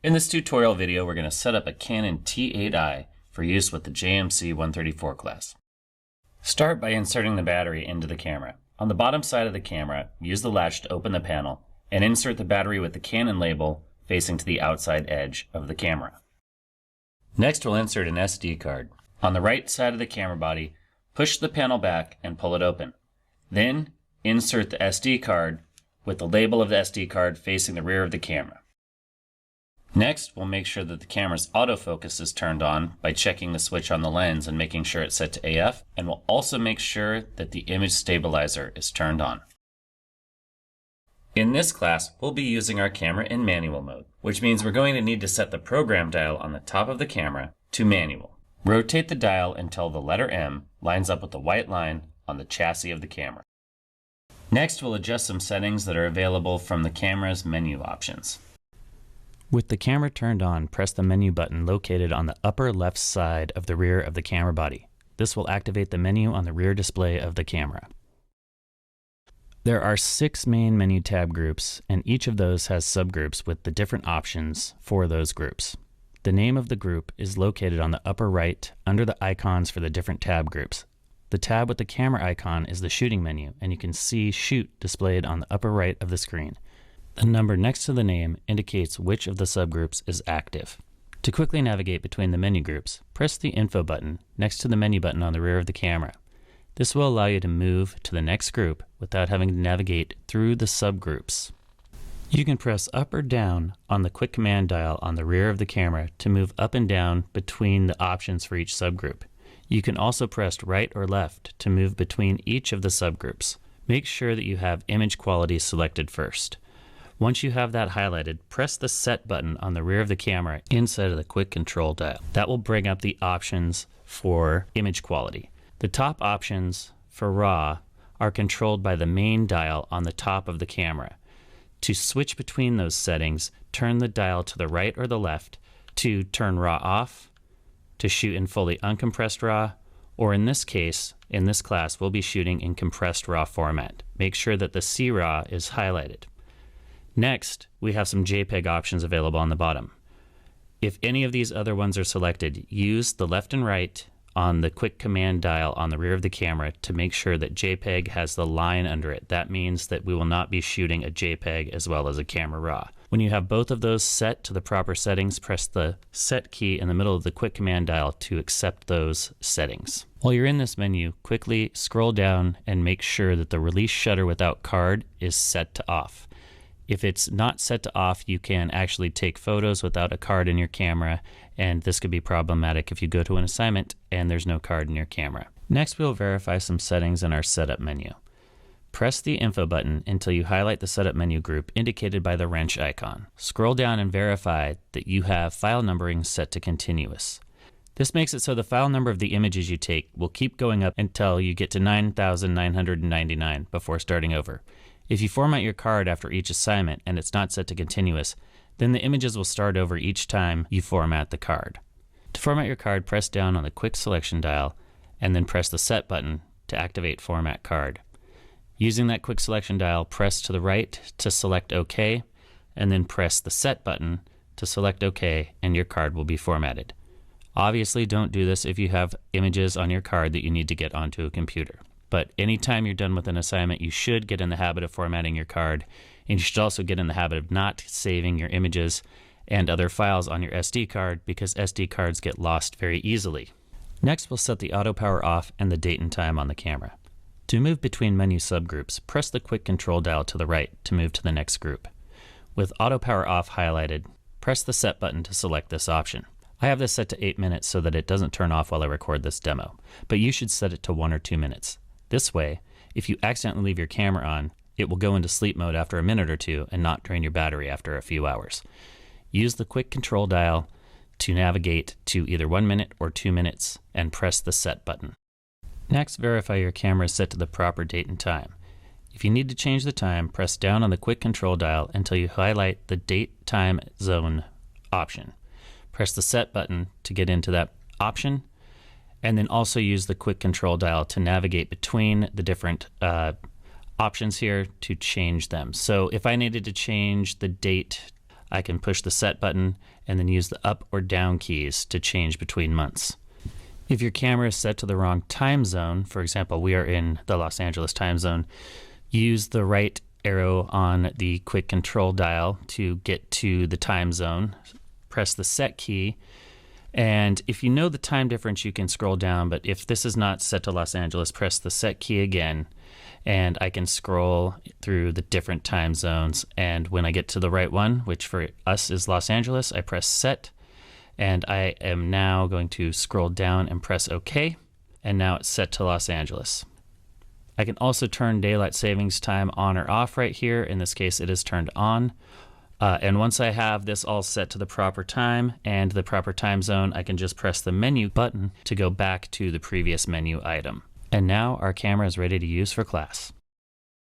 In this tutorial video, we're going to set up a Canon T8i for use with the JMC 134 class. Start by inserting the battery into the camera. On the bottom side of the camera, use the latch to open the panel and insert the battery with the Canon label facing to the outside edge of the camera. Next, we'll insert an SD card. On the right side of the camera body, push the panel back and pull it open. Then, insert the SD card with the label of the SD card facing the rear of the camera. Next, we'll make sure that the camera's autofocus is turned on by checking the switch on the lens and making sure it's set to AF, and we'll also make sure that the image stabilizer is turned on. In this class, we'll be using our camera in manual mode, which means we're going to need to set the program dial on the top of the camera to manual. Rotate the dial until the letter M lines up with the white line on the chassis of the camera. Next, we'll adjust some settings that are available from the camera's menu options. With the camera turned on, press the menu button located on the upper left side of the rear of the camera body. This will activate the menu on the rear display of the camera. There are 6 main menu tab groups, and each of those has subgroups with the different options for those groups. The name of the group is located on the upper right under the icons for the different tab groups. The tab with the camera icon is the shooting menu, and you can see Shoot displayed on the upper right of the screen. The number next to the name indicates which of the subgroups is active. To quickly navigate between the menu groups, press the Info button next to the menu button on the rear of the camera. This will allow you to move to the next group without having to navigate through the subgroups. You can press up or down on the quick command dial on the rear of the camera to move up and down between the options for each subgroup. You can also press right or left to move between each of the subgroups. Make sure that you have image quality selected first. Once you have that highlighted, press the Set button on the rear of the camera inside of the quick control dial. That will bring up the options for image quality. The top options for RAW are controlled by the main dial on the top of the camera. To switch between those settings, turn the dial to the right or the left to turn RAW off, to shoot in fully uncompressed RAW, or in this case, in this class, we'll be shooting in compressed RAW format. Make sure that the CRAW is highlighted. Next, we have some JPEG options available on the bottom. If any of these other ones are selected, use the left and right on the quick command dial on the rear of the camera to make sure that JPEG has the line under it. That means that we will not be shooting a JPEG as well as a camera RAW. When you have both of those set to the proper settings, press the Set key in the middle of the quick command dial to accept those settings. While you're in this menu, quickly scroll down and make sure that the release shutter without card is set to off. If it's not set to off, you can actually take photos without a card in your camera, and this could be problematic if you go to an assignment and there's no card in your camera. Next, we'll verify some settings in our setup menu. Press the Info button until you highlight the setup menu group indicated by the wrench icon. Scroll down and verify that you have file numbering set to continuous. This makes it so the file number of the images you take will keep going up until you get to 9,999 before starting over. If you format your card after each assignment and it's not set to continuous, then the images will start over each time you format the card. To format your card, press down on the quick selection dial and then press the Set button to activate Format Card. Using that quick selection dial, press to the right to select OK, and then press the Set button to select OK, and your card will be formatted. Obviously, don't do this if you have images on your card that you need to get onto a computer. But anytime you're done with an assignment, you should get in the habit of formatting your card, and you should also get in the habit of not saving your images and other files on your SD card because SD cards get lost very easily. Next, we'll set the auto power off and the date and time on the camera. To move between menu subgroups, press the quick control dial to the right to move to the next group. With auto power off highlighted, press the Set button to select this option. I have this set to 8 minutes so that it doesn't turn off while I record this demo, but you should set it to 1 or 2 minutes. This way, if you accidentally leave your camera on, it will go into sleep mode after a minute or two and not drain your battery after a few hours. Use the quick control dial to navigate to either 1 minute or 2 minutes and press the Set button. Next, verify your camera is set to the proper date and time. If you need to change the time, press down on the quick control dial until you highlight the Date Time Zone option. Press the Set button to get into that option, and then also use the quick control dial to navigate between the different options here to change them. So if I needed to change the date I can push the set button and then use the up or down keys to change between months. If your camera is set to the wrong time zone, for example, we are in the Los Angeles time zone, use the right arrow on the quick control dial to get to the time zone. Press the set key, and if you know the time difference, you can scroll down, but if this is not set to Los Angeles, press the set key again, and I can scroll through the different time zones. And when I get to the right one, which for us is Los Angeles, I press set, and I am now going to scroll down and press OK, and now it's set to Los Angeles. I can also turn daylight savings time on or off right here. In this case, it is turned on. And once I have this all set to the proper time and the proper time zone, I can just press the menu button to go back to the previous menu item. And now our camera is ready to use for class.